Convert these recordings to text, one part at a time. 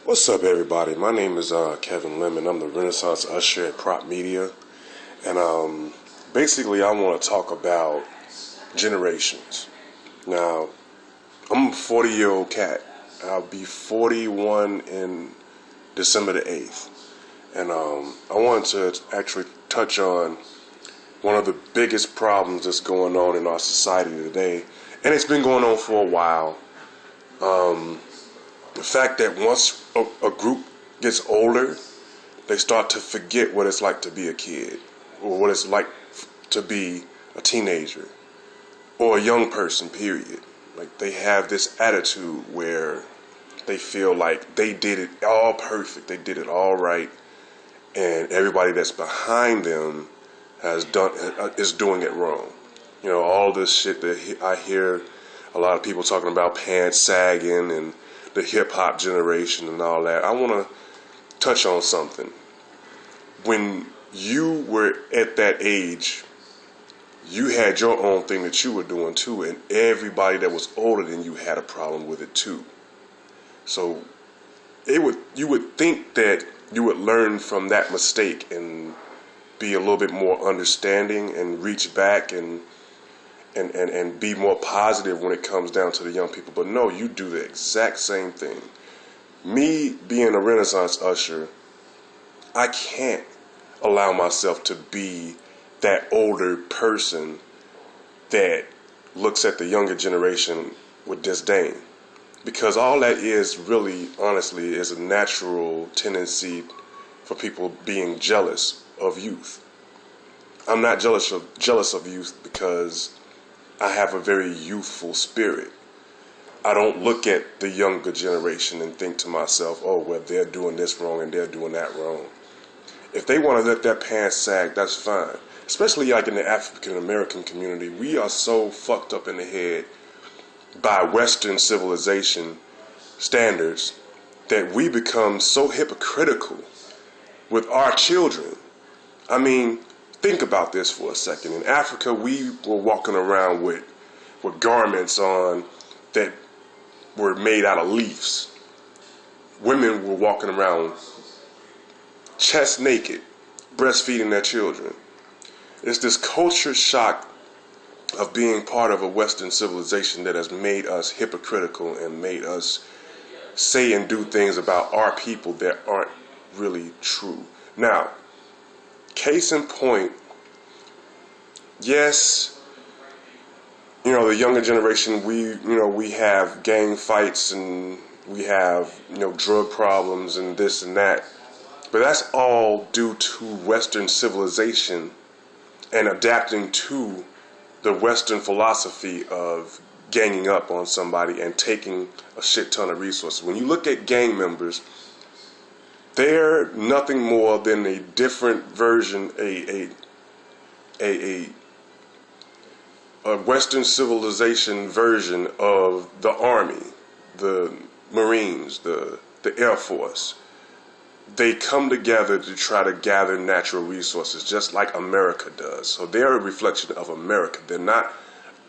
What's up, everybody? My name is Kevin Lemon. I'm the Renaissance Usher at Prop Media. And basically, I want to talk about generations. Now, I'm a 40-year-old cat. I'll be 41 in December the 8th. And I wanted to actually touch on one of the biggest problems that's going on in our society today. And it's been going on for a while. The fact that once a group gets older, they start to forget what it's like to be a kid, or what it's like to be a teenager, or a young person, period. Like, they have this attitude where they feel like they did it all perfect, they did it all right, and everybody that's behind them is doing it wrong. You know, all this shit that I hear a lot of people talking about, pants sagging and the hip-hop generation and all that. I want to touch on something. When you were at that age, you had your own thing that you were doing too, and everybody that was older than you had a problem with it too. So you would think that you would learn from that mistake and be a little bit more understanding and reach back and be more positive when it comes down to the young people. But no, you do the exact same thing. Me being a Renaissance usher, I can't allow myself to be that older person that looks at the younger generation with disdain. Because all that is really, honestly, is a natural tendency for people being jealous of youth. I'm not jealous of youth because I have a very youthful spirit. I don't look at the younger generation and think to myself, oh, well, they're doing this wrong and they're doing that wrong. If they want to let their pants sag, that's fine. Especially like in the African American community, we are so fucked up in the head by Western civilization standards that we become so hypocritical with our children. I mean, think about this for a second. In Africa, we were walking around with garments on that were made out of leaves. Women were walking around chest naked, breastfeeding their children. It's this culture shock of being part of a Western civilization that has made us hypocritical and made us say and do things about our people that aren't really true. Now, case in point, yes, you know, the younger generation, we have gang fights and we have, drug problems and this and that. But that's all due to Western civilization and adapting to the Western philosophy of ganging up on somebody and taking a shit ton of resources. When you look at gang members, they're nothing more than a different version, a Western civilization version of the Army, the Marines, the Air Force. They come together to try to gather natural resources, just like America does. So they're a reflection of America. They're not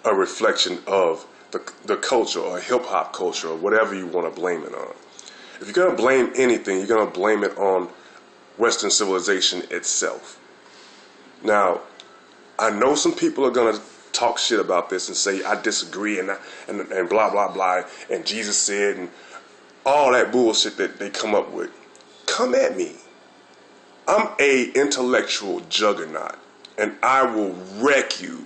a reflection of the culture or hip-hop culture or whatever you want to blame it on. If you're going to blame anything, you're going to blame it on Western civilization itself. Now, I know some people are going to talk shit about this and say, I disagree and blah, blah, blah, and Jesus said, and all that bullshit that they come up with. Come at me. I'm a intellectual juggernaut, and I will wreck you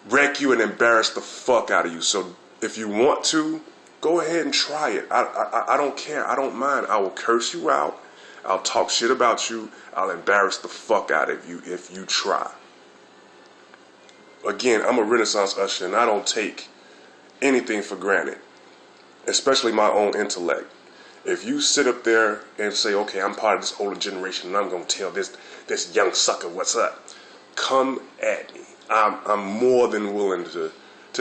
and embarrass the fuck out of you. So if you want to, go ahead and try it. I don't care. I don't mind. I will curse you out. I'll talk shit about you. I'll embarrass the fuck out of you if you try. Again, I'm a Renaissance usher, and I don't take anything for granted, especially my own intellect. If you sit up there and say, okay, I'm part of this older generation and I'm going to tell this young sucker what's up, come at me. I'm more than willing to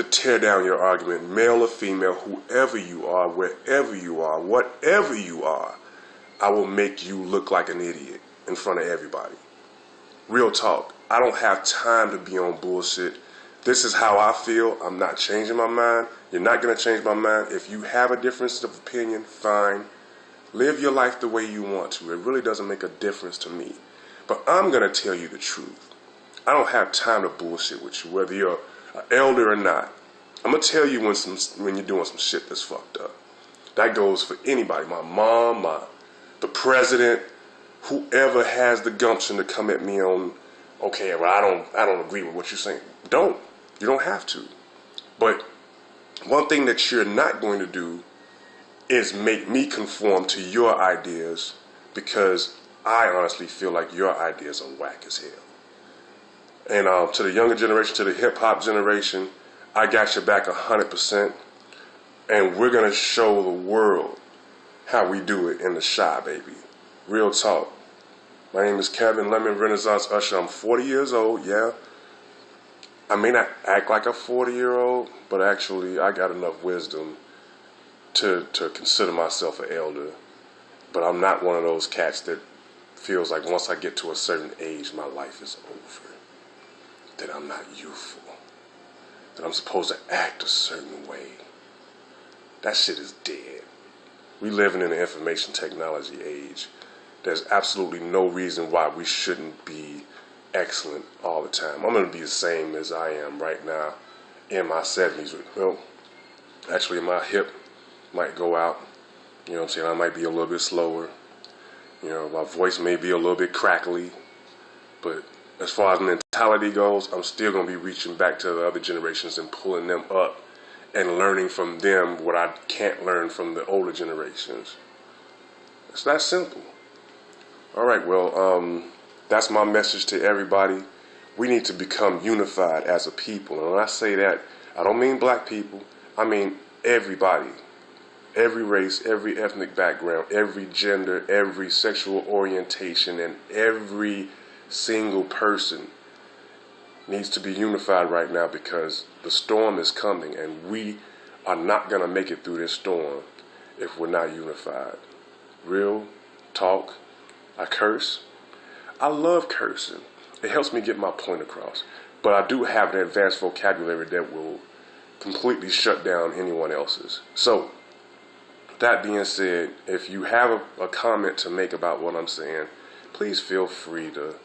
tear down your argument, male or female, whoever you are, wherever you are, whatever you are. I will make you look like an idiot in front of everybody. Real talk. I don't have time to be on bullshit. This is how I feel. I'm not changing my mind. You're not going to change my mind. If you have a difference of opinion, fine. Live your life the way you want to. It really doesn't make a difference to me. But I'm going to tell you the truth. I don't have time to bullshit with you, whether you're an elder or not. I'm going to tell you when you're doing some shit that's fucked up. That goes for anybody. My mom, the president, whoever has the gumption to come at me on, okay, well, I don't agree with what you're saying. Don't. You don't have to. But one thing that you're not going to do is make me conform to your ideas, because I honestly feel like your ideas are whack as hell. And to the younger generation, to the hip-hop generation, I got your back 100%. And we're going to show the world how we do it in the Shy, baby. Real talk. My name is Kevin Lemon, Renaissance Usher. I'm 40 years old, yeah. I may not act like a 40-year-old, but actually I got enough wisdom to consider myself an elder. But I'm not one of those cats that feels like once I get to a certain age, my life is over. That I'm not youthful. That I'm supposed to act a certain way. That shit is dead. We living in an information technology age. There's absolutely no reason why we shouldn't be excellent all the time. I'm going to be the same as I am right now in my 70s. Well, actually my hip might go out. You know what I'm saying? I might be a little bit slower. You know, my voice may be a little bit crackly. But as far as mentality goes, I'm still going to be reaching back to the other generations and pulling them up and learning from them what I can't learn from the older generations. It's that simple. All right, well, that's my message to everybody. We need to become unified as a people. And when I say that, I don't mean black people. I mean everybody. Every race, every ethnic background, every gender, every sexual orientation, and every single person needs to be unified right now, because the storm is coming and we are not going to make it through this storm if we're not unified. Real talk. I curse. I love cursing. It helps me get my point across. But I do have an advanced vocabulary that will completely shut down anyone else's. So, that being said, if you have a comment to make about what I'm saying, please feel free to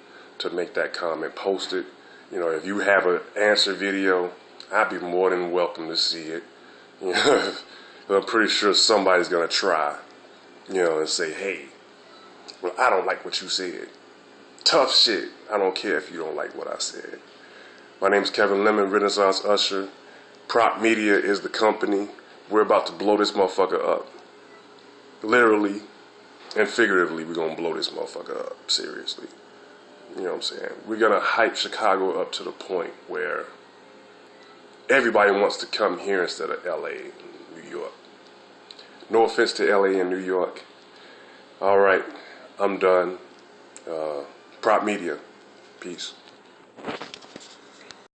make that comment. Post it. You know, if you have an answer video, I'd be more than welcome to see it. You know, I'm pretty sure somebody's going to try, you know, and say, hey, well, I don't like what you said. Tough shit. I don't care if you don't like what I said. My name's Kevin Lemon, Renaissance Usher. Prop Media is the company. We're about to blow this motherfucker up. Literally and figuratively, we're going to blow this motherfucker up. Seriously. You know what I'm saying? We're going to hype Chicago up to the point where everybody wants to come here instead of LA and New York. No offense to LA and New York. All right. I'm done. Prop Media. Peace.